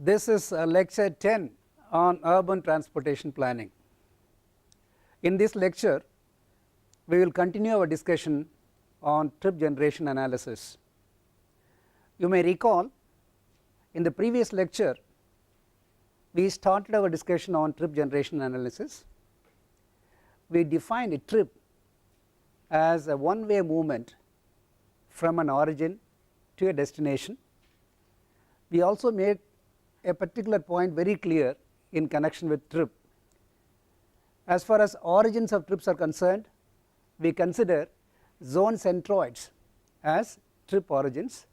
This is lecture 10 on urban transportation planning. In this lecture, we will continue our discussion on trip generation analysis. You may recall in the previous lecture, we started our discussion on trip generation analysis. We defined a trip as a one-way movement from an origin to a destination. We also made a particular point very clear in connection with trip. As far as origins of trips are concerned, we consider zone centroids as trip origins.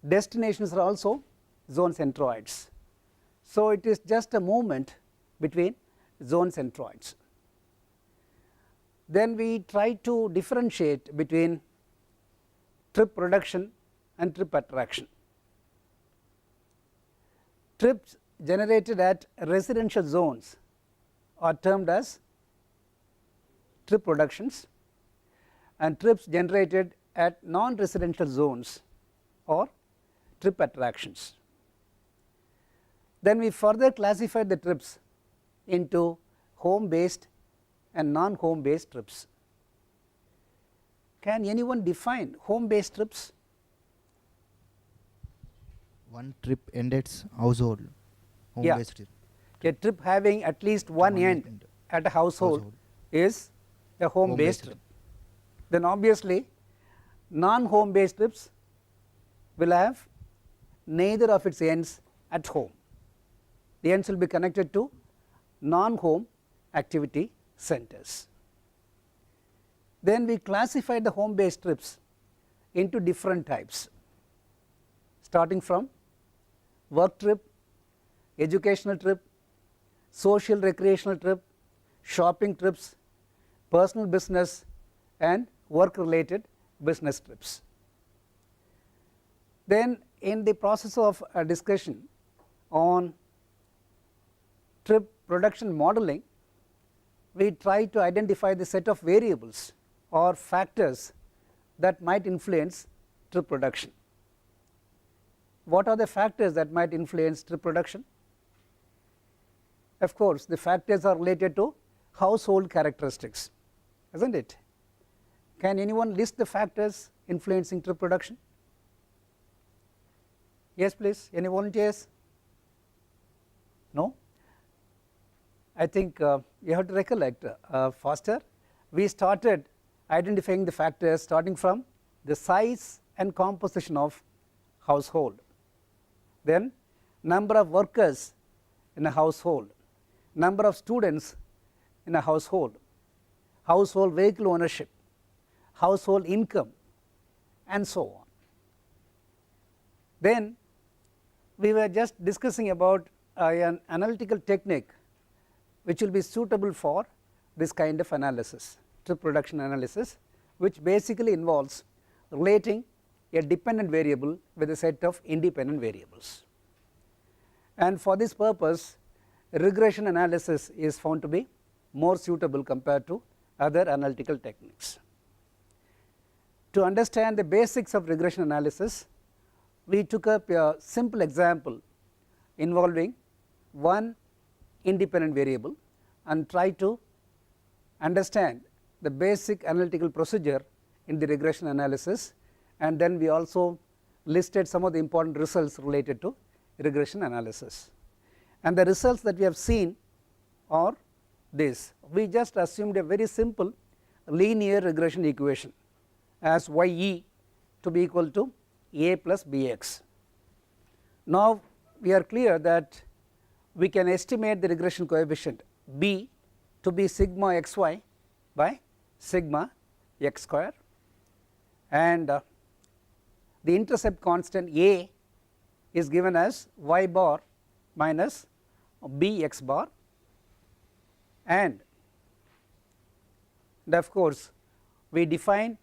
Destinations are also zone centroids. So, it is just a movement between zone centroids. Then we try to differentiate between trip production and trip attraction. Trips generated at residential zones are termed as trip productions, and trips generated at non-residential zones are trip attractions. Then we further classified the trips into home based and non-home based trips. Can anyone define home based trips? One trip ended household, home based trip. A trip having at least one end at a household is a home based trip. Then obviously non-home based trips will have neither of its ends at home. The ends will be connected to non-home activity centers. Then we classified the home based trips into different types, starting from work trip, educational trip, social recreational trip, shopping trips, personal business and work related business trips. Then in the process of a discussion on trip production modeling, we try to identify the set of variables or factors that might influence trip production. What are the factors that might influence trip production? Of course, the factors are related to household characteristics, isn't it? Can anyone list the factors influencing trip production? Yes, please. Any volunteers? No? I think you have to recollect faster. We started identifying the factors starting from the size and composition of household, then number of workers in a household, number of students in a household, household vehicle ownership, household income and so on. Then we were just discussing about an analytical technique which will be suitable for this kind of analysis, trip production analysis, which basically involves relating a dependent variable with a set of independent variables. And for this purpose, regression analysis is found to be more suitable compared to other analytical techniques. To understand the basics of regression analysis, we took up a simple example involving one independent variable and try to understand the basic analytical procedure in the regression analysis, and then we also listed some of the important results related to regression analysis. And the results that we have seen are this. We just assumed a very simple linear regression equation as ye to be equal to a plus bx. Now we are clear that we can estimate the regression coefficient b to be sigma xy by sigma x square, and the intercept constant a is given as y bar minus bx bar, and of course we define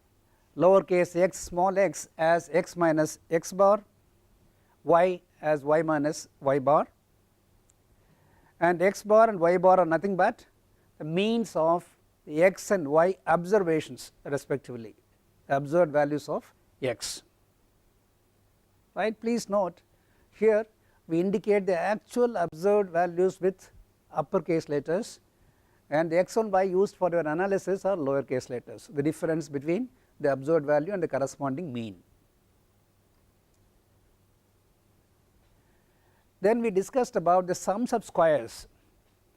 lowercase x small x as x minus x bar, y as y minus y bar, and x bar and y bar are nothing but the means of the x and y observations respectively, observed values of x, right. Please note here we indicate the actual observed values with uppercase letters, and the x1 y used for your analysis are lowercase letters, the difference between the observed value and the corresponding mean. Then we discussed about the sums of squares.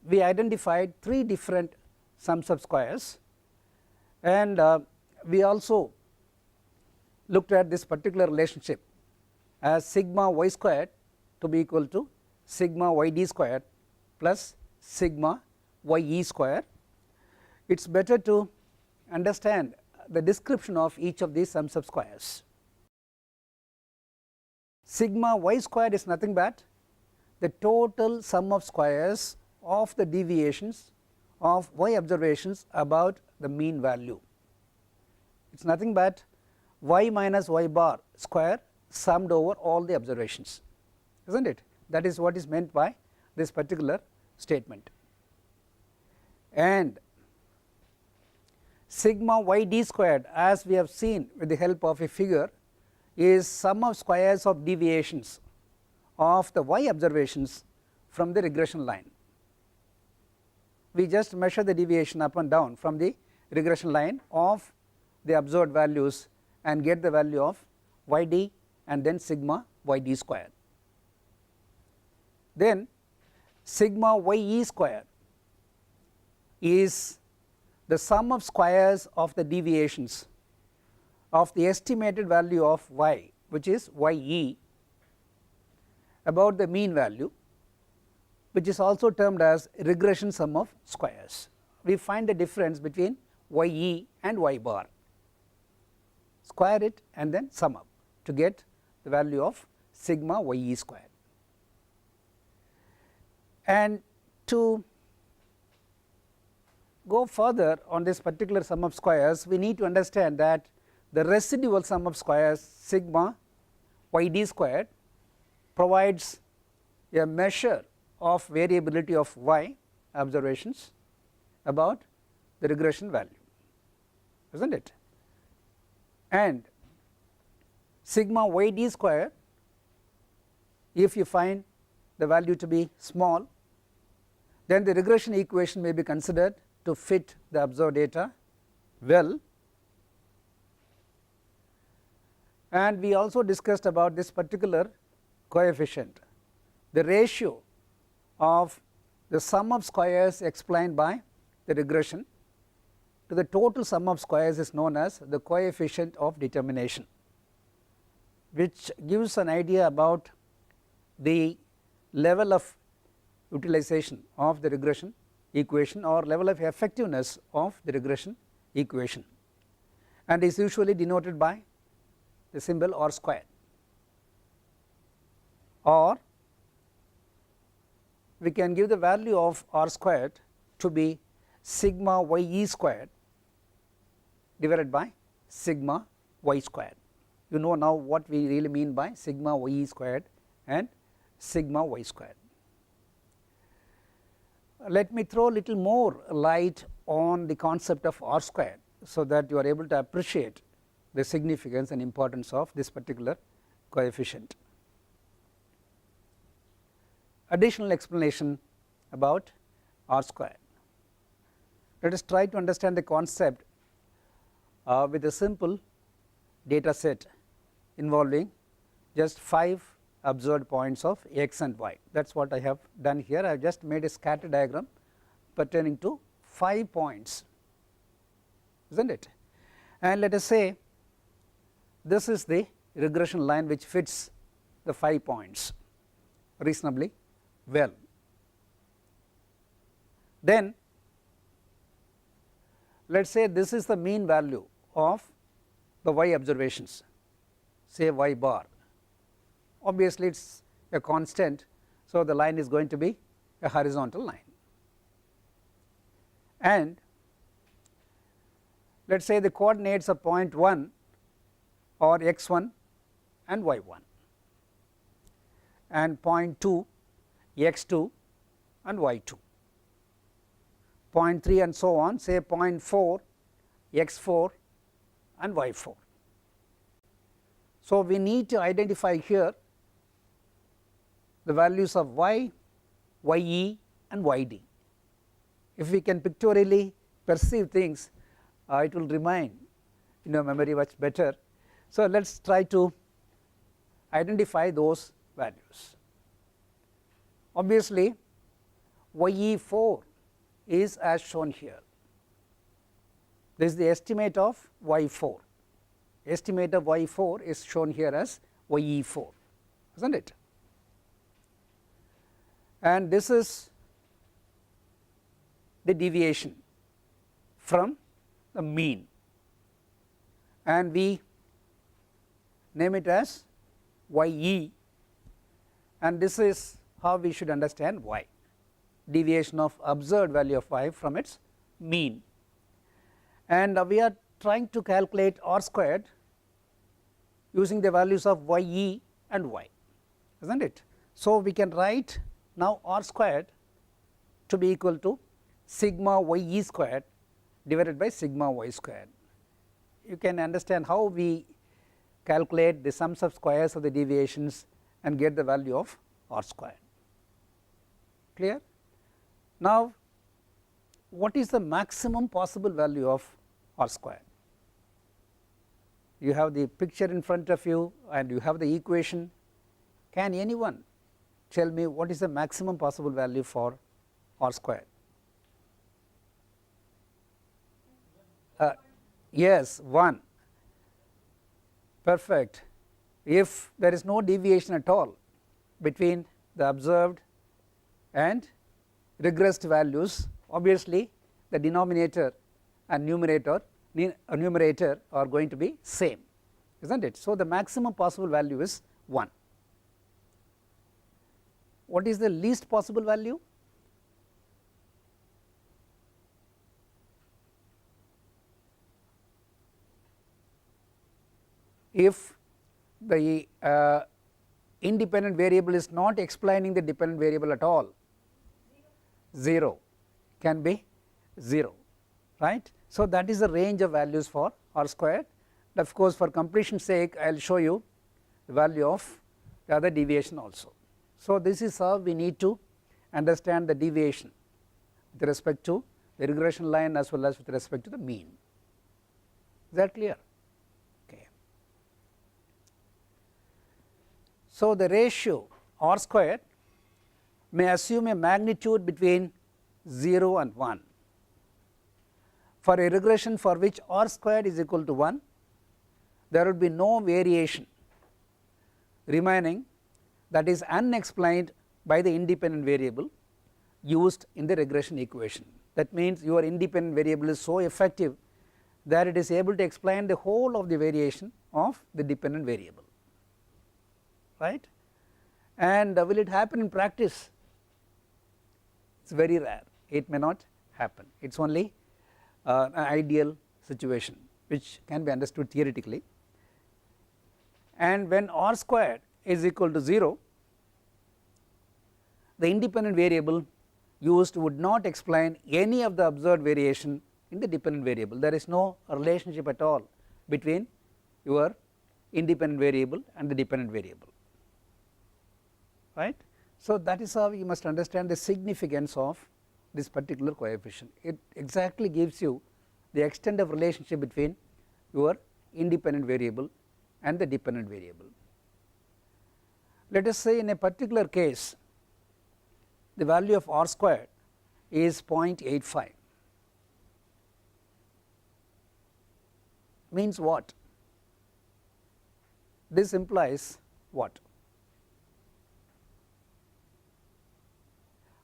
We identified 3 different sums of squares, and we also looked at this particular relationship as sigma y squared to be equal to sigma yd squared plus sigma ye square. It is better to understand the description of each of these sums of squares. Sigma y squared is nothing but the total sum of squares of the deviations of y observations about the mean value. It is nothing but y minus y bar square summed over all the observations, isn't it? That is what is meant by this particular statement. And sigma yd squared, as we have seen with the help of a figure, is sum of squares of deviations of the y observations from the regression line. We just measure the deviation up and down from the regression line of the observed values and get the value of yd and then sigma yd squared. Then sigma ye squared is the sum of squares of the deviations of the estimated value of y, which is ye, about the mean value, which is also termed as regression sum of squares. We find the difference between ye and y bar, square it and then sum up to get the value of sigma ye squared. And to go further on this particular sum of squares, we need to understand that the residual sum of squares sigma yd squared provides a measure of variability of y observations about the regression value, isn't it? And sigma yd squared, if you find the value to be small, then the regression equation may be considered to fit the observed data well. And we also discussed about this particular coefficient, the ratio of the sum of squares explained by the regression to the total sum of squares is known as the coefficient of determination, which gives an idea about the level of utilization of the regression equation or level of effectiveness of the regression equation, and is usually denoted by the symbol r squared, or we can give the value of r squared to be sigma ye squared divided by sigma y squared. You know now what we really mean by sigma ye squared and sigma y squared. Let me throw a little more light on the concept of r squared, so that you are able to appreciate the significance and importance of this particular coefficient. Additional explanation about r squared. Let us try to understand the concept with a simple data set involving just 5 observed points of x and y. That is what I have done here. I have just made a scatter diagram pertaining to 5 points, isn't it? And let us say this is the regression line which fits the 5 points reasonably well. Then let us say this is the mean value of the y observations, say y bar. Obviously, it is a constant, so the line is going to be a horizontal line. And let us say the coordinates of point 1 are x1 and y1, and point 2 x2 and y2, point 3 and so on, say point 4 x4 and y4. So we need to identify here the values of y, ye and yd. If we can pictorially perceive things, it will remain in your memory much better. So, let us try to identify those values. Obviously, ye4 is as shown here. This is the estimate of y4. Estimate of y4 is shown here as ye4, isn't it? And this is the deviation from the mean, and we name it as ye, and this is how we should understand y, deviation of observed value of y from its mean. And we are trying to calculate r squared using the values of ye and y, isn't it? So, we can write now r squared to be equal to sigma ye squared divided by sigma y squared. You can understand how we calculate the sums of squares of the deviations and get the value of r squared. Clear? Now, what is the maximum possible value of r squared? You have the picture in front of you and you have the equation. Can anyone tell me what is the maximum possible value for r squared? Yes, 1. Perfect. If there is no deviation at all between the observed and regressed values, obviously the denominator and numerator are going to be same, isn't it? So, the maximum possible value is 1. What is the least possible value? If the independent variable is not explaining the dependent variable at all, 0 can be 0, right. So, that is the range of values for r squared. Of course, for completion's sake I will show you the value of the other deviation also. So, this is how we need to understand the deviation with respect to the regression line as well as with respect to the mean. Is that clear? Okay. So, the ratio r squared may assume a magnitude between 0 and 1. For a regression for which r squared is equal to 1, there will be no variation remaining that is unexplained by the independent variable used in the regression equation. That means your independent variable is so effective that it is able to explain the whole of the variation of the dependent variable, right. And will it happen in practice? It is very rare, it may not happen, it is only an ideal situation which can be understood theoretically. And when r squared is equal to 0, the independent variable used would not explain any of the observed variation in the dependent variable. There is no relationship at all between your independent variable and the dependent variable, right. So, that is how you must understand the significance of this particular coefficient. It exactly gives you the extent of relationship between your independent variable and the dependent variable. Let us say in a particular case the value of r squared is 0.85, means what? This implies what?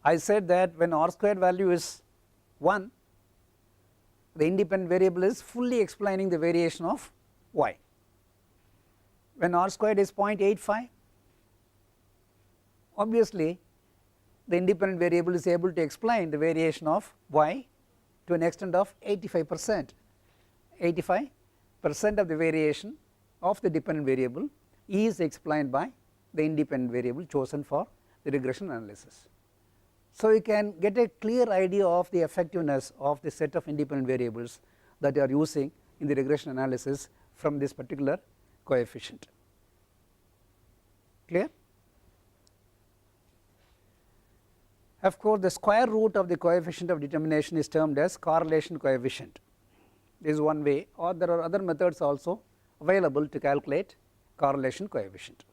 I said that when r squared value is 1, the independent variable is fully explaining the variation of y. When r squared is 0.85, obviously the independent variable is able to explain the variation of y to an extent of 85%. 85% of the variation of the dependent variable is explained by the independent variable chosen for the regression analysis. So, you can get a clear idea of the effectiveness of the set of independent variables that you are using in the regression analysis from this particular coefficient. Clear? Of course, the square root of the coefficient of determination is termed as correlation coefficient. This is one way, or there are other methods also available to calculate correlation coefficient.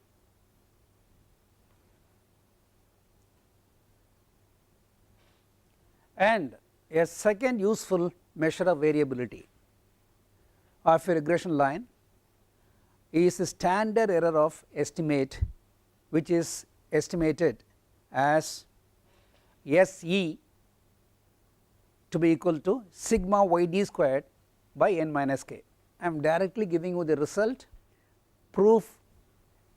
And a second useful measure of variability of a regression line is the standard error of estimate, which is estimated as SE to be equal to sigma yd squared by n minus k. I am directly giving you the result, proof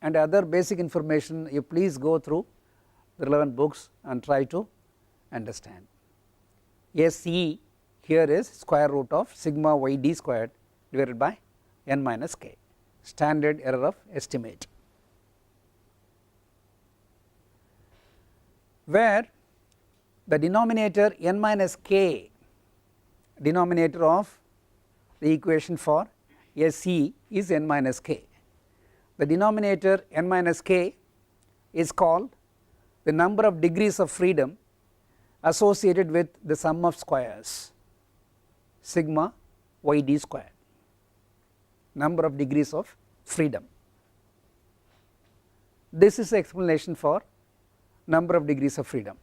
and other basic information. You please go through the relevant books and try to understand. SE here is square root of sigma yd squared divided by n minus k, standard error of estimate, where the denominator n minus k, denominator of the equation for SE is n minus k. The denominator n minus k is called the number of degrees of freedom associated with the sum of squares, sigma yd squared, number of degrees of freedom. This is the explanation for number of degrees of freedom.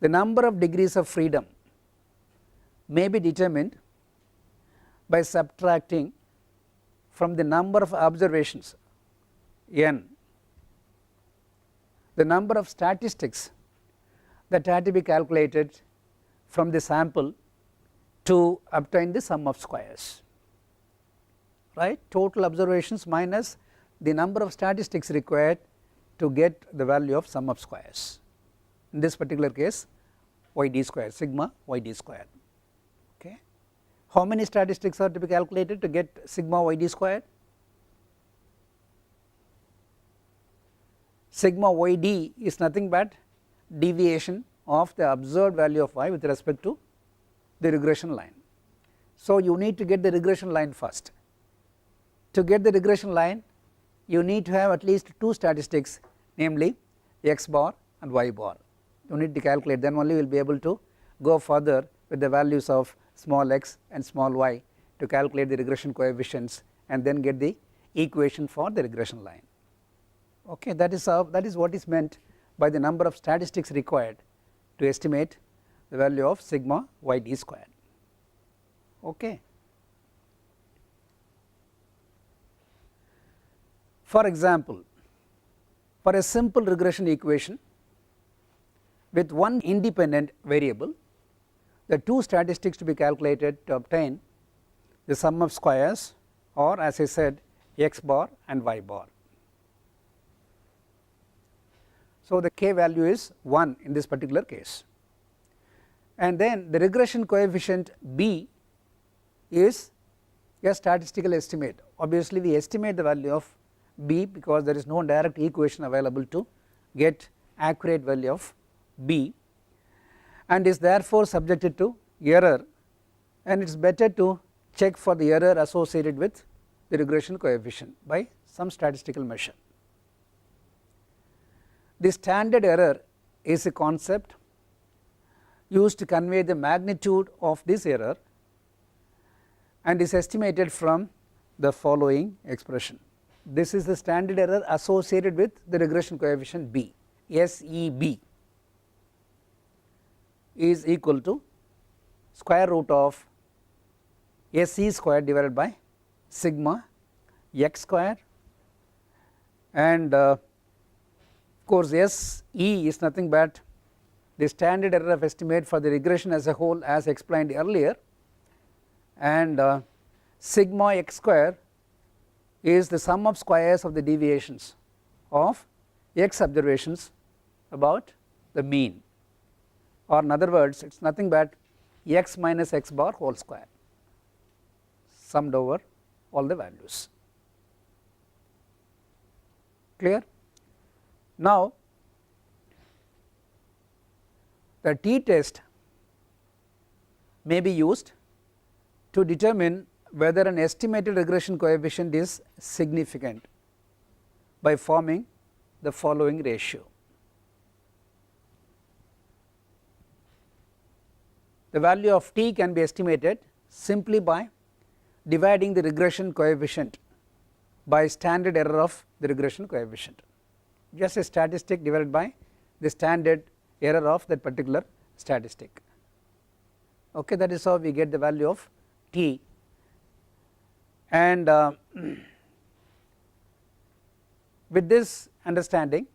The number of degrees of freedom may be determined by subtracting from the number of observations n the number of statistics that had to be calculated from the sample to obtain the sum of squares, right. Total observations minus the number of statistics required to get the value of sum of squares, in this particular case yd square, sigma yd square. Okay. How many statistics are to be calculated to get sigma yd square? Sigma yd is nothing but deviation of the observed value of y with respect to the regression line. So you need to get the regression line first. To get the regression line, you need to have at least two statistics, namely x bar and y bar. You need to calculate, then only you will be able to go further with the values of small x and small y to calculate the regression coefficients and then get the equation for the regression line. Okay, that is what is meant by the number of statistics required to estimate the value of sigma yd squared. Okay. For example, for a simple regression equation with one independent variable, the two statistics to be calculated to obtain the sum of squares, or as I said, x bar and y bar. So the k value is 1 in this particular case, and then the regression coefficient b is a statistical estimate. Obviously we estimate the value of b because there is no direct equation available to get accurate value of b, and is therefore subjected to error, and it is better to check for the error associated with the regression coefficient by some statistical measure. The standard error is a concept used to convey the magnitude of this error and is estimated from the following expression. This is the standard error associated with the regression coefficient b. SEB is equal to square root of SE square divided by sigma x square, and of course SE is nothing but the standard error of estimate for the regression as a whole as explained earlier, and sigma x square is the sum of squares of the deviations of x observations about the mean, or in other words it is nothing but x minus x bar whole square summed over all the values. Clear? Now the t-test may be used to determine whether an estimated regression coefficient is significant by forming the following ratio. the value of t can be estimated simply by dividing the regression coefficient by standard error of the regression coefficient, just a statistic divided by the standard error of that particular statistic. Okay, that is how we get the value of t. And with this understanding,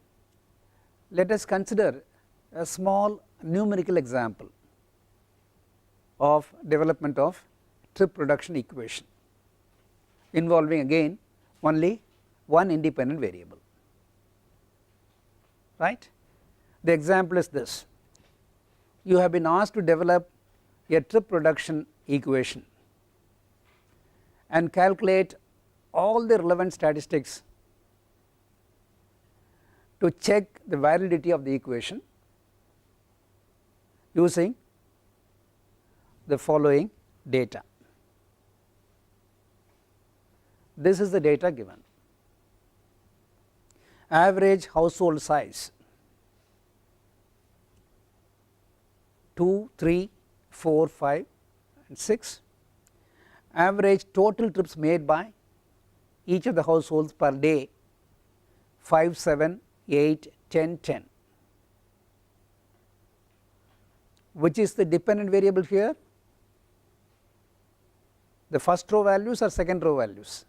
let us consider a small numerical example of development of trip production equation involving again only one independent variable, right. The example is this: you have been asked to develop a trip production equation and calculate all the relevant statistics to check the validity of the equation using the following data. This is the data given: average household size 2, 3, 4, 5 and 6, average total trips made by each of the households per day 5, 7, 8, 10, 10. Which is the dependent variable here? The first row values or second row values?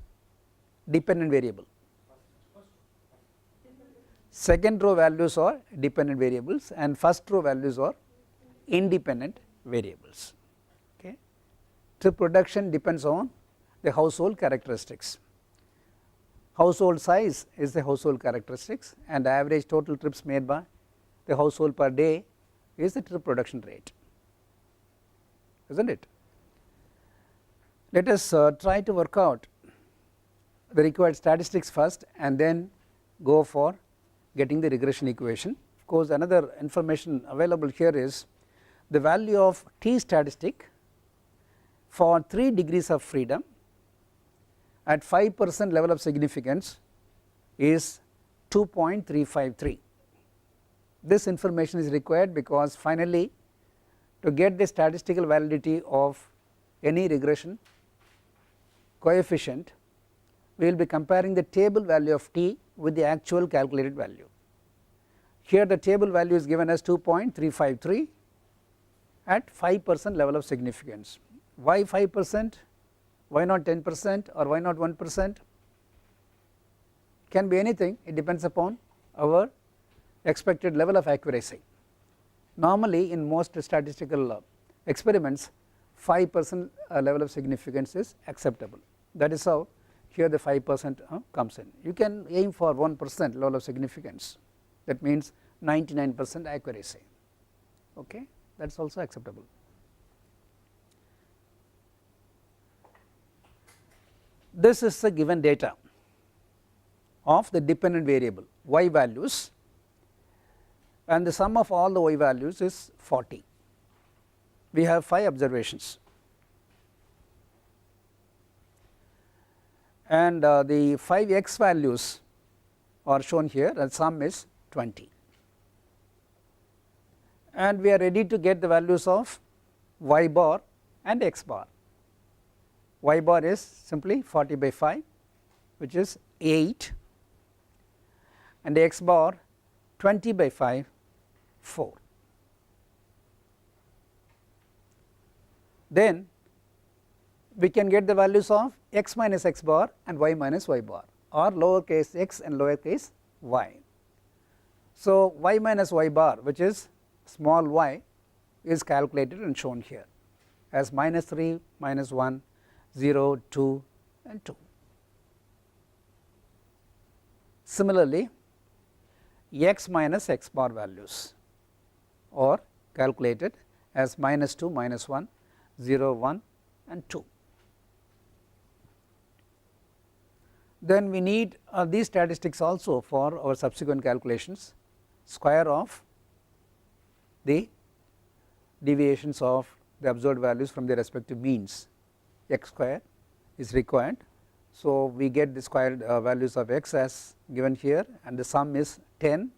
Dependent variable. Second row values are dependent variables and first row values are independent variables. Okay. Trip production depends on the household characteristics. Household size is the household characteristics, and the average total trips made by the household per day is the trip production rate, isn't it? Let us try to work out the required statistics first and then go for getting the regression equation. Of course, another information available here is the value of t statistic for 3 degrees of freedom at 5% level of significance is 2.353. This information is required because finally to get the statistical validity of any regression coefficient, we will be comparing the table value of t with the actual calculated value. Here the table value is given as 2.353 at 5% level of significance. Why 5%? Why not 10% or why not 1%? Can be anything, it depends upon our expected level of accuracy. Normally in most statistical experiments 5% level of significance is acceptable. That is how here the 5% comes in. You can aim for 1% level of significance, that means 99% accuracy, okay, that is also acceptable. This is the given data of the dependent variable y values, and the sum of all the y values is 40. We have 5 observations, and the 5 x values are shown here, and sum is 20, and we are ready to get the values of y bar and x bar. Y bar is simply 40 by 5, which is 8, and x bar 20 by 5, 4. Then we can get the values of x minus x bar and y minus y bar, or lowercase x and lowercase y. So y minus y bar, which is small y, is calculated and shown here as minus 3, minus 1, 0, 2 and 2. Similarly, x minus x bar values are calculated as minus 2, minus 1, 0, 1 and 2. Then we need these statistics also for our subsequent calculations. Square of the deviations of the observed values from their respective means, x square is required. So we get the squared values of x as given here, and the sum is 10,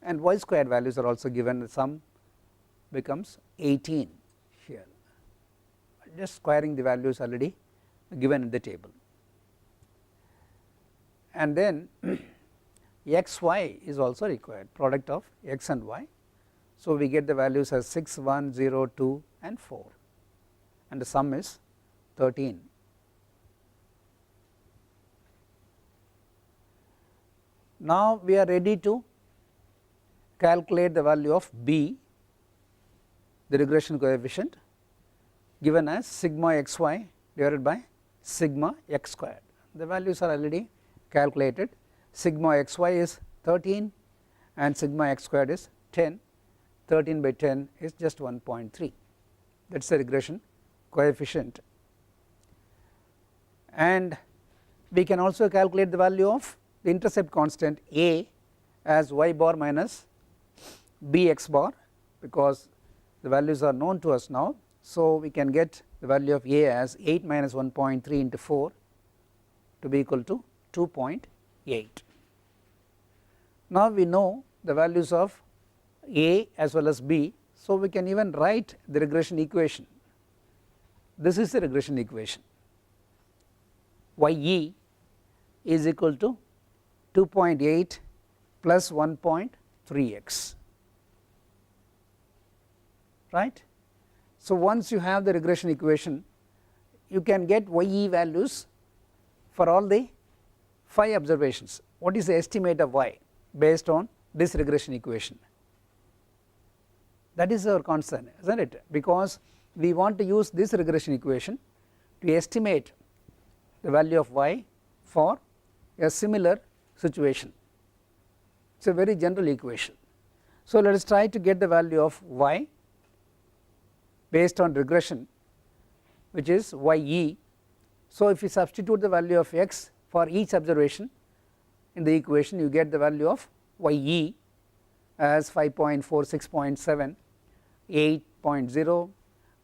and y squared values are also given, the sum becomes 18 just squaring the values already given in the table. And then xy is also required, product of x and y. So, we get the values as 6, 1, 0, 2 and 4, and the sum is 13. Now, we are ready to calculate the value of b, the regression coefficient, given as sigma xy divided by sigma x squared. The values are already calculated. Sigma xy is 13 and sigma x squared is 10. 13 by 10 is just 1.3, that is the regression coefficient. And we can also calculate the value of the intercept constant a as y bar minus b x bar, because the values are known to us now. So, we can get the value of a as 8 minus 1.3 into 4 to be equal to 2.8. Now, we know the values of a as well as b. So, we can even write the regression equation. This is the regression equation. YE is equal to 2.8 plus 1.3x, right. So, once you have the regression equation, you can get YE values for all the 5 observations. What is the estimate of y based on this regression equation? That is our concern, isn't it, because we want to use this regression equation to estimate the value of y for a similar situation. It is a very general equation. So, let us try to get the value of y based on regression, which is YE. So, if you substitute the value of x for each observation in the equation, you get the value of YE as 5.4, 6.7, 8.0,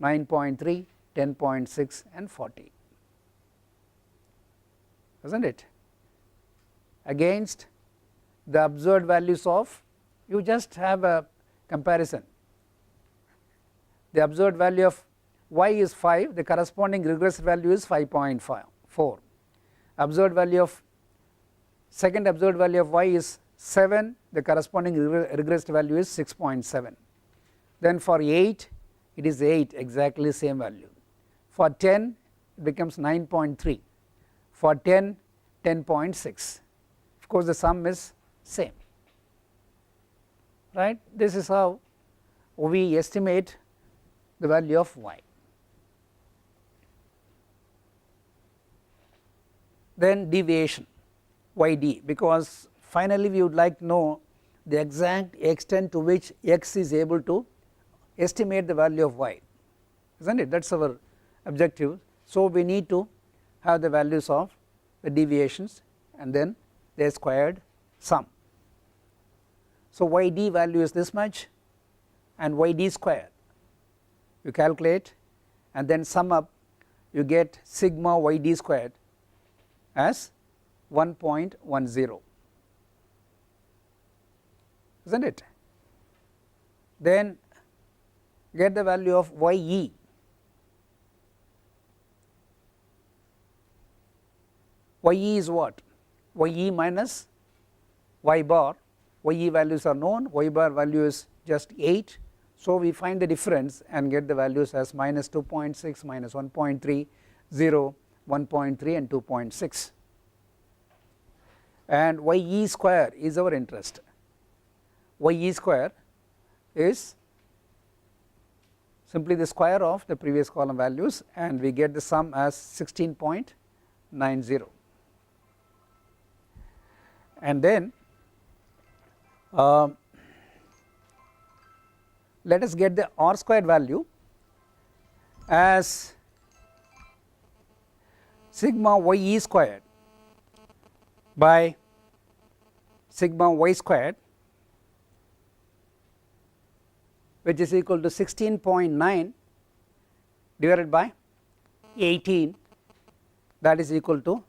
9.3, 10.6 and 40, isn't it, against the observed values of, you just have a comparison. The observed value of y is 5, the corresponding regressed value is 5.4. Observed value of second observed value of y is 7, the corresponding regressed value is 6.7. Then for 8 it is 8, exactly same value. For 10 it becomes 9.3, for 10 10.6. Of course, the sum is same, right. This is how we estimate the value of y. Then deviation YD, because finally we would like to know the exact extent to which x is able to estimate the value of y, isn't it, that is our objective. So, we need to have the values of the deviations and then their squared sum. So, YD value is this much and YD square you calculate and then sum up, you get sigma YD squared as 1.10, isn't it. Then get the value of YE. YE is what? YE minus y bar. YE values are known, y bar value is just 8. So, we find the difference and get the values as minus 2.6, minus 1.3, 0, 1.3 and 2.6. And YE square is our interest. YE square is simply the square of the previous column values and we get the sum as 16.90. And then let us get the R squared value as sigma YE squared by sigma y squared, which is equal to 16.9 divided by 18, that is equal to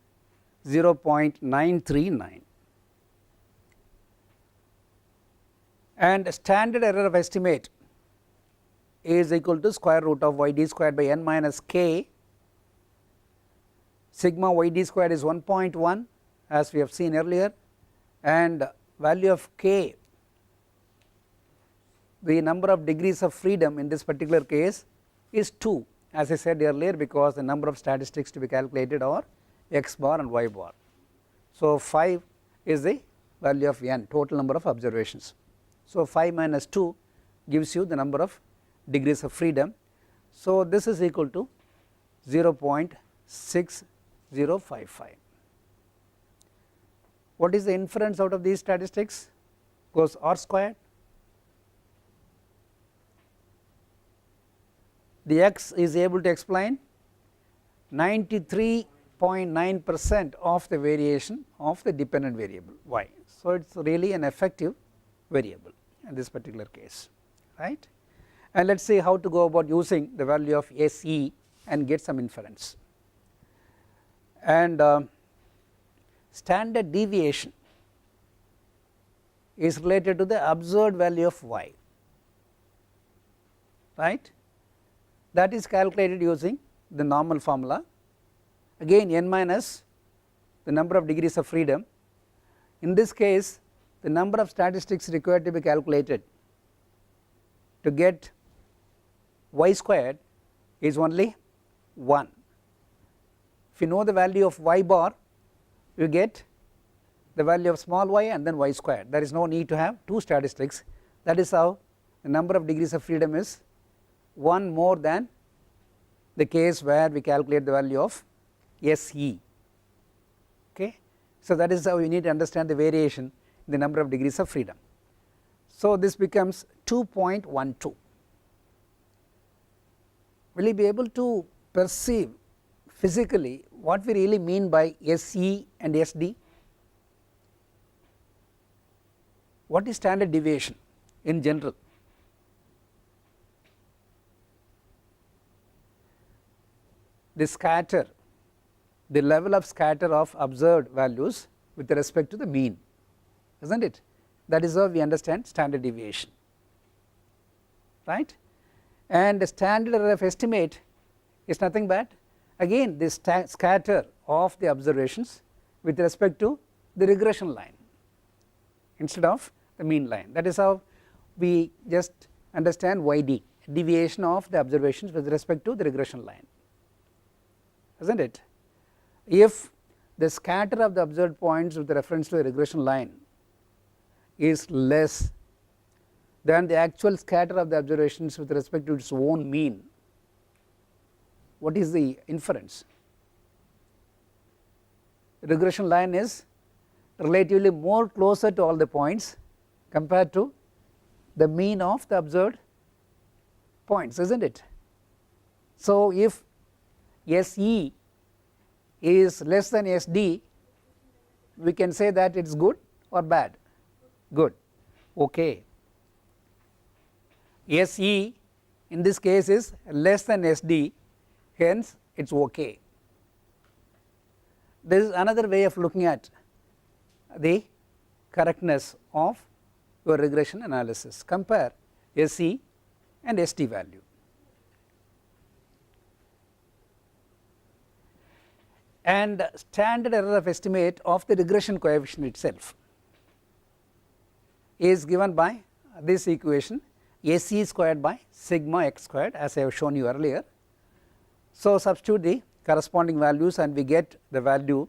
0.939. And standard error of estimate is equal to square root of y d squared by n minus k. Sigma y d squared is 1.1 as we have seen earlier, and value of k, the number of degrees of freedom in this particular case, is 2, as I said earlier, because the number of statistics to be calculated are x bar and y bar. So 5 is the value of n, total number of observations. So 5 minus 2 gives you the number of degrees of freedom. So this is equal to 0.6055. What is the inference out of these statistics? Goes r squared. The x is able to explain 93.9% of the variation of the dependent variable y. So it is really an effective variable in this particular case, right. And let us see how to go about using the value of SE and get some inference. And standard deviation is related to the observed value of y, right. That is calculated using the normal formula, again n minus the number of degrees of freedom. In this case, the number of statistics required to be calculated to get y squared is only 1. If you know the value of y bar, you get the value of small y and then y squared. There is no need to have 2 statistics. That is how the number of degrees of freedom is 1 more than the case where we calculate the value of SE. Okay. So that is how you need to understand the variation in the number of degrees of freedom. So this becomes 2.12. Will you be able to perceive physically what we really mean by SE and SD? What is standard deviation in general? The scatter, the level of scatter of observed values with respect to the mean, isn't it? That is how we understand standard deviation, right. And the standard error of estimate is nothing but again the scatter of the observations with respect to the regression line instead of the mean line. That is how we just understand YD, deviation of the observations with respect to the regression line, isn't it? If the scatter of the observed points with reference to the regression line is less than the actual scatter of the observations with respect to its own mean, what is the inference? The regression line is relatively more closer to all the points compared to the mean of the observed points, isn't it? So if SE is less than SD, we can say that it is good or bad? Good. Okay. SE in this case is less than SD, hence it is okay. This is another way of looking at the correctness of your regression analysis. Compare SE and SD value. And standard error of estimate of the regression coefficient itself is given by this equation, SE squared by sigma x squared, as I have shown you earlier. So substitute the corresponding values and we get the value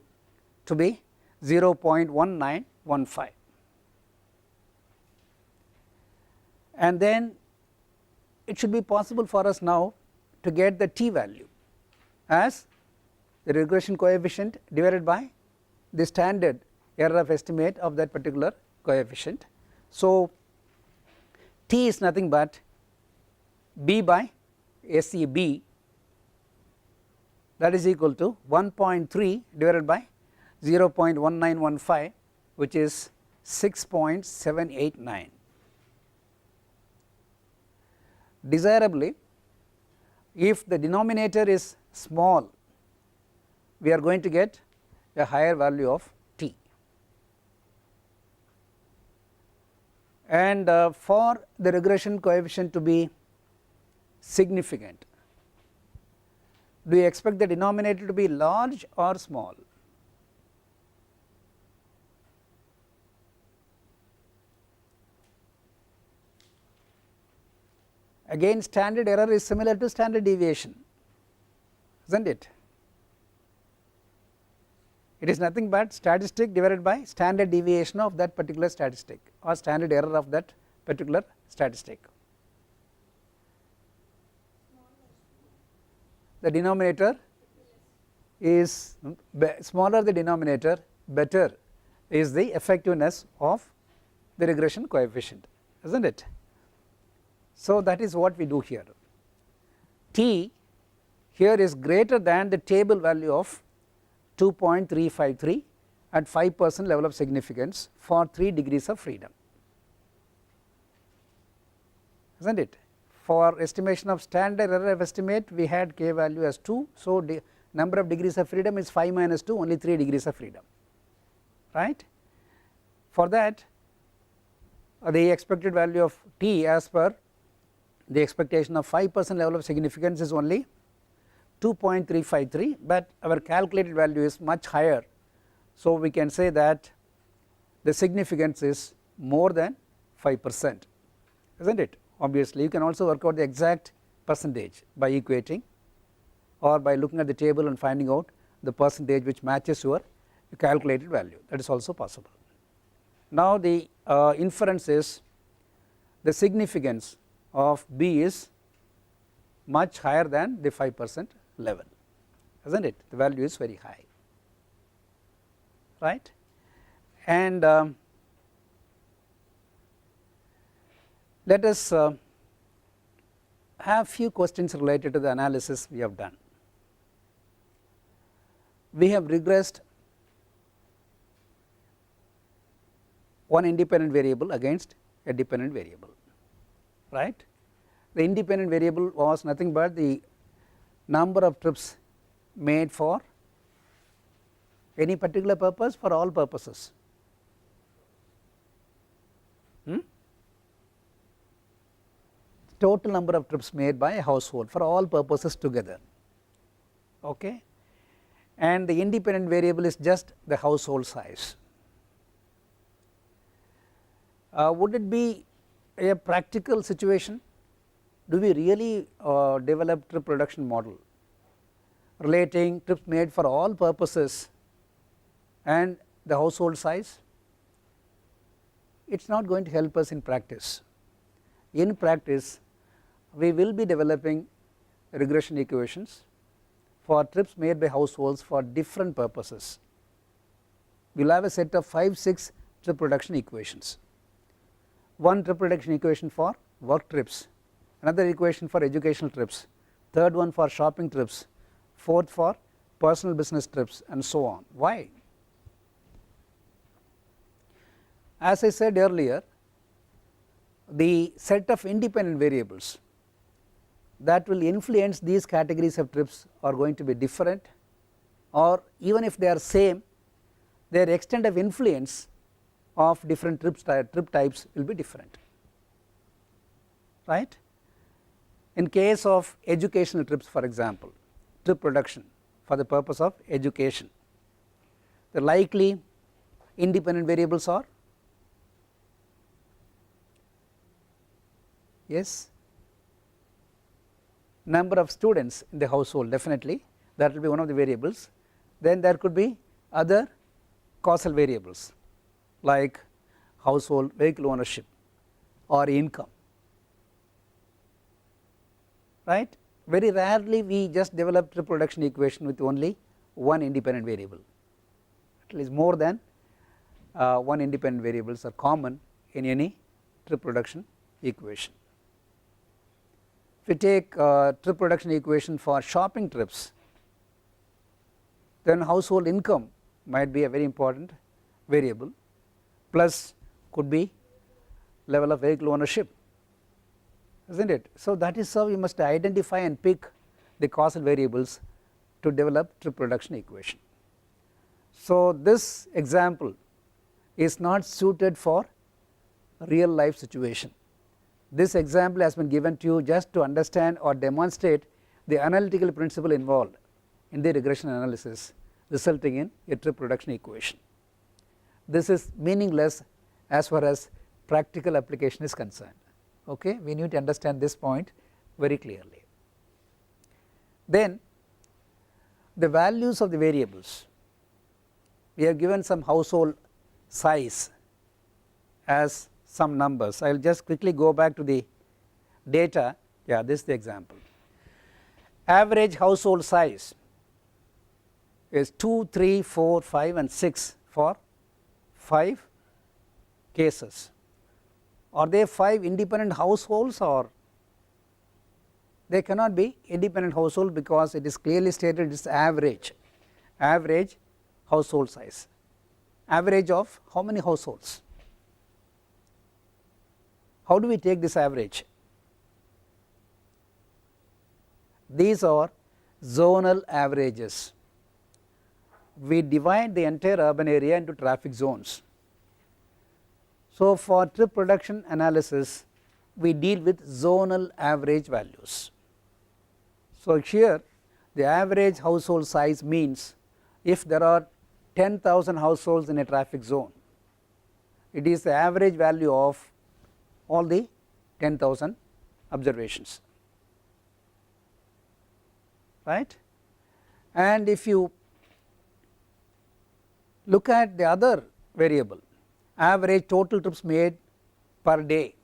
to be 0.1915. And then it should be possible for us now to get the t value as the regression coefficient divided by the standard error of estimate of that particular coefficient. So t is nothing but b by SEB, that is equal to 1.3 divided by 0.1915, which is 6.789. Desirably, if the denominator is small, we are going to get a higher value of t. And for the regression coefficient to be significant? Do you expect the denominator to be large or small? Again, standard error is similar to standard deviation, isn't it? It is nothing but statistic divided by standard deviation of that particular statistic or standard error of that particular statistic. The denominator is smaller, the denominator better is the effectiveness of the regression coefficient, isn't it? So that is what we do here. T here is greater than the table value of 2.353 at 5% level of significance for 3 degrees of freedom, isn't it? For estimation of standard error of estimate, we had k value as 2, so number of degrees of freedom is 5 minus 2, only 3 degrees of freedom, right. For that, the expected value of t as per the expectation of 5% level of significance is only 2.353, but our calculated value is much higher. So we can say that the significance is more than 5%, isn't it? Obviously, you can also work out the exact percentage by equating or by looking at the table and finding out the percentage which matches your calculated value, that is also possible. Now the inference is the significance of B is much higher than the 5% level, isn't it? The value is very high, right. And let us have few questions related to the analysis we have done. We have regressed one independent variable against a dependent variable, right. The independent variable was nothing but the number of trips made for any particular purpose, for all purposes. Total number of trips made by a household for all purposes together, okay. And the independent variable is just the household size. Would it be a practical situation? Do we really develop trip production model relating trips made for all purposes and the household size? It is not going to help us in practice. In practice, we will be developing regression equations for trips made by households for different purposes. We will have a set of 5-6 trip production equations. One trip production equation for work trips, another equation for educational trips, third one for shopping trips, fourth for personal business trips, and so on. Why? As I said earlier, the set of independent variables that will influence these categories of trips are going to be different, or even if they are same, their extent of influence of different trip types will be different, right. In case of educational trips, for example, trip production for the purpose of education, the likely independent variables are, yes, number of students in the household, definitely that will be one of the variables. Then there could be other causal variables like household vehicle ownership or income, right. Very rarely we just develop trip production equation with only one independent variable. At least more than one independent variables are common in any trip production equation. If we take trip production equation for shopping trips, then household income might be a very important variable, plus could be level of vehicle ownership, isn't it. So that is how we must identify and pick the causal variables to develop trip production equation. So this example is not suited for real life situation. This example has been given to you just to understand or demonstrate the analytical principle involved in the regression analysis resulting in a trip production equation. This is meaningless as far as practical application is concerned. Okay, we need to understand this point very clearly. Then the values of the variables, we have given some household size as some numbers. I will just quickly go back to the data. Yeah, this is the example. Average household size is 2, 3, 4, 5 and 6 for 5 cases. Are they 5 independent households, or they cannot be independent household because it is clearly stated it is average household size. Average of how many households? How do we take this average? These are zonal averages. We divide the entire urban area into traffic zones. So for trip production analysis, we deal with zonal average values. So here the average household size means if there are 10,000 households in a traffic zone, it is the average value of all the 10,000 observations, right. And if you look at the other variable, average total trips made per day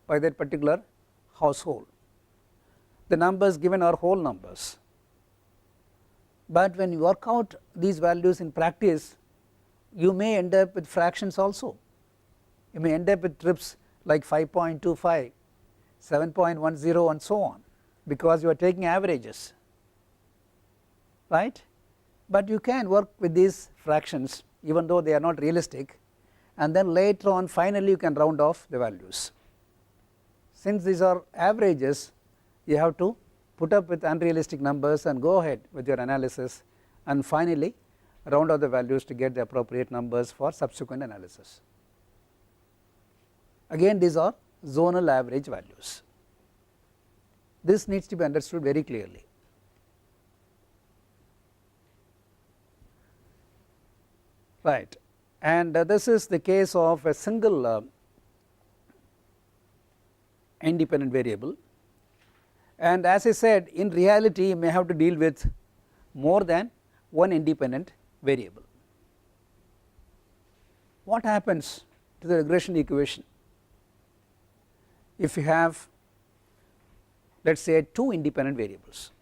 by that particular household, the numbers given are whole numbers, but when you work out these values in practice, you may end up with fractions also. You may end up with trips like 5.25, 7.10 and so on, because you are taking averages, right. But you can work with these fractions even though they are not realistic, and then later on finally you can round off the values. Since these are averages, you have to put up with unrealistic numbers and go ahead with your analysis and finally round off the values to get the appropriate numbers for subsequent analysis. Again, these are zonal average values. This needs to be understood very clearly. Right, and this is the case of a single independent variable, and as I said, in reality you may have to deal with more than one independent variable. What happens to the regression equation if you have, let us say, 2 independent variables?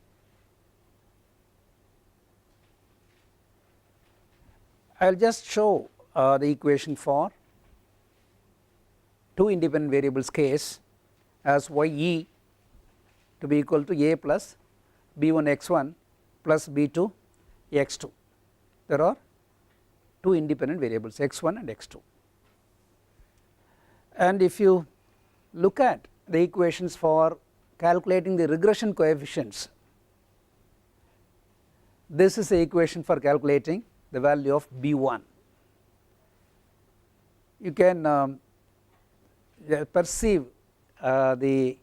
I will just show the equation for 2 independent variables case as ye to be equal to a plus b1 x1 plus b2 x2. There are 2 independent variables x1 and x2, and if you look at the equations for calculating the regression coefficients, this is the equation for calculating the value of b1. You can perceive the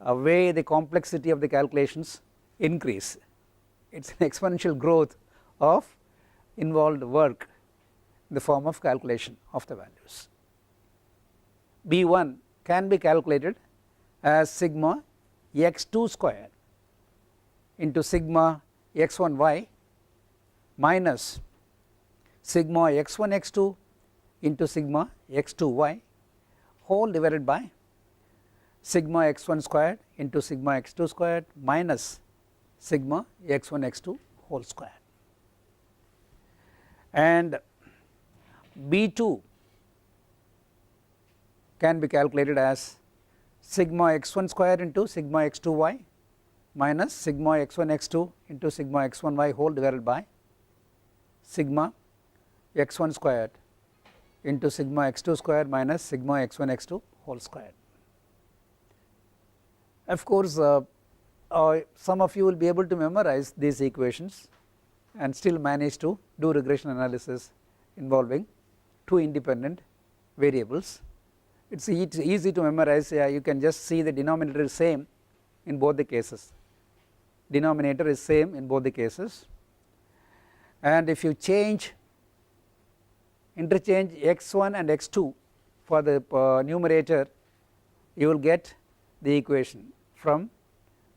way the complexity of the calculations increase. It is an exponential growth of involved work in the form of calculation of the values. b1 can be calculated as sigma x2 square into sigma x1y minus sigma x1 x2 into sigma x2y whole divided by sigma x1 squared into sigma x2 squared minus sigma x1 x2 whole square. And b2 can be calculated as sigma x1 square into sigma x2y minus sigma x1 x2 into sigma x1y whole divided by sigma x1 squared into sigma x2 squared minus sigma x1 x2 whole squared. Of course, some of you will be able to memorize these equations and still manage to do regression analysis involving 2 independent variables it's easy to memorize. You can just see the denominator is same in both the cases, denominator is same in both the cases, and if you interchange x1 and x2 for the numerator, you will get the equation from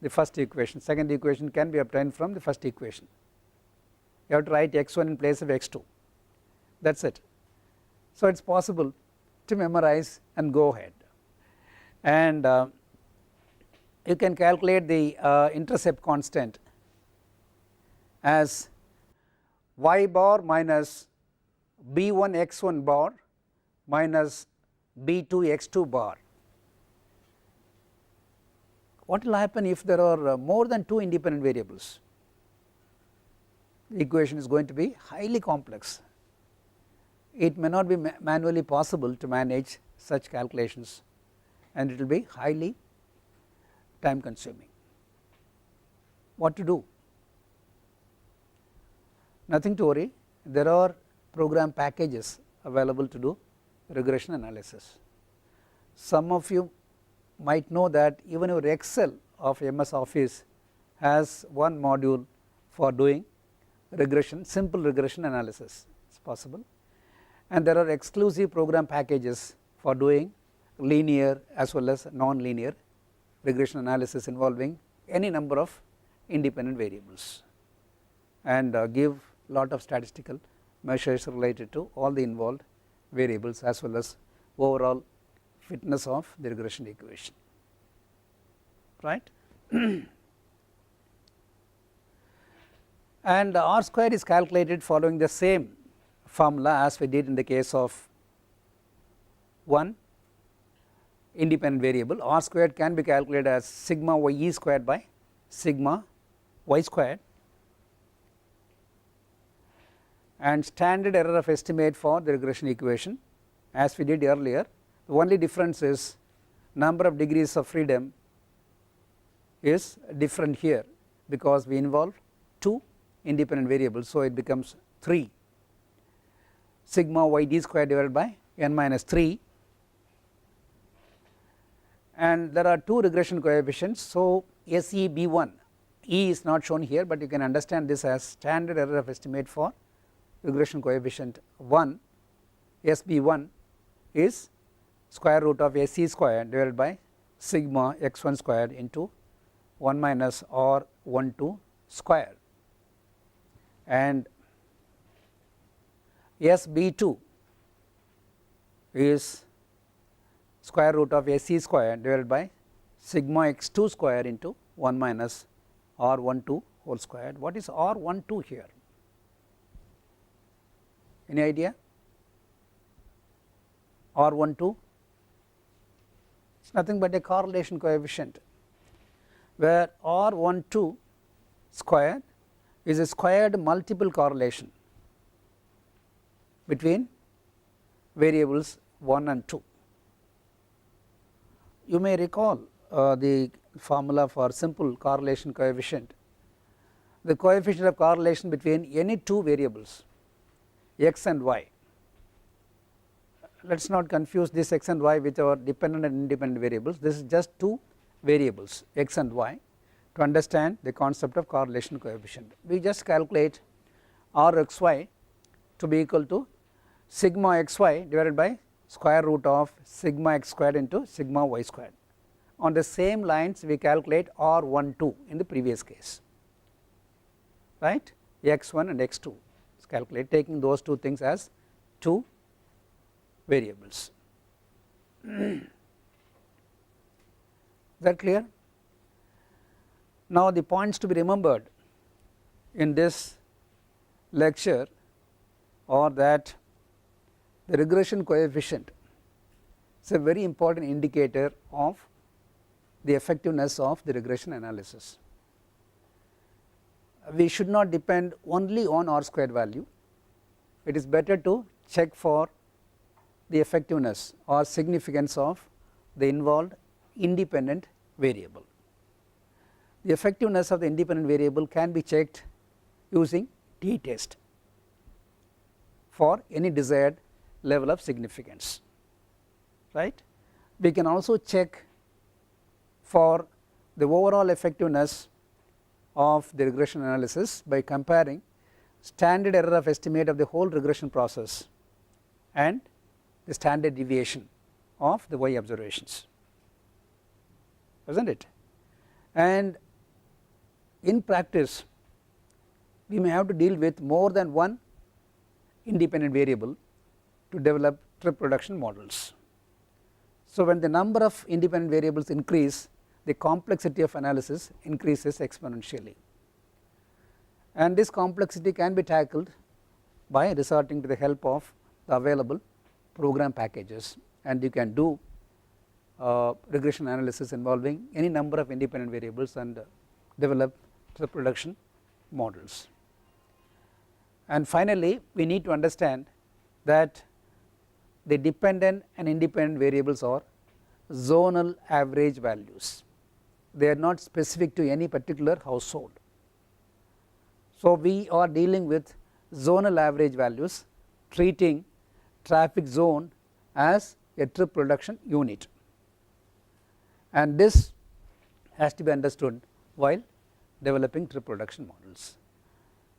the first equation. Second equation can be obtained from the first equation. You have to write x1 in place of x2, that is it. So it is possible to memorize and go ahead, and you can calculate the intercept constant as y bar minus b1 x1 bar minus b2 x2 bar. What will happen if there are more than 2 independent variables? The equation is going to be highly complex. It may not be manually possible to manage such calculations, and it will be highly time consuming. What to do? Nothing to worry, there are program packages available to do regression analysis. Some of you might know that even your Excel of MS Office has one module for doing regression, simple regression analysis, it is possible, and there are exclusive program packages for doing linear as well as non-linear regression analysis involving any number of independent variables, and give lot of statistical measures related to all the involved variables as well as overall fitness of the regression equation, right. And R square is calculated following the same formula as we did in the case of one independent variable. R squared can be calculated as sigma ye squared by sigma y squared, and standard error of estimate for the regression equation as we did earlier. The only difference is number of degrees of freedom is different here because we involve 2 independent variables, so it becomes 3 sigma yd squared divided by n minus 3, and there are 2 regression coefficients. So SEB1, E is not shown here, but you can understand this as standard error of estimate for regression coefficient 1. SB1 is square root of SE squared divided by sigma x1 squared into 1 minus R12 square, and SB2 is square root of SE squared divided by sigma x2 square into 1 minus R12 whole squared. What is R12 here? Any idea? R12, it is nothing but a correlation coefficient, where R12 square is a squared multiple correlation between variables 1 and 2. You may recall the formula for simple correlation coefficient. The coefficient of correlation between any 2 variables x and y. Let us not confuse this x and y with our dependent and independent variables. This is just 2 variables x and y. To understand the concept of correlation coefficient, we just calculate Rxy to be equal to sigma xy divided by square root of sigma x squared into sigma y squared. On the same lines we calculate R12 in the previous case, right. x1 and x2 is calculate taking those 2 things as 2 variables. Is that clear? Now the points to be remembered in this lecture are that the regression coefficient is a very important indicator of the effectiveness of the regression analysis. We should not depend only on R squared value. It is better to check for the effectiveness or significance of the involved independent variable. The effectiveness of the independent variable can be checked using t-test for any desired level of significance, right. We can also check for the overall effectiveness of the regression analysis by comparing standard error of estimate of the whole regression process and the standard deviation of the y observations, isn't it? And in practice we may have to deal with more than one independent variable to develop trip production models. So when the number of independent variables increase, the complexity of analysis increases exponentially, and this complexity can be tackled by resorting to the help of the available program packages, and you can do regression analysis involving any number of independent variables and develop trip production models. And finally we need to understand that the dependent and independent variables are zonal average values, they are not specific to any particular household. So we are dealing with zonal average values, treating traffic zone as a trip production unit, and this has to be understood while developing trip production models.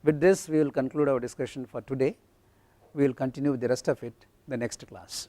With this we will conclude our discussion for today. We will continue with the rest of it in the next class.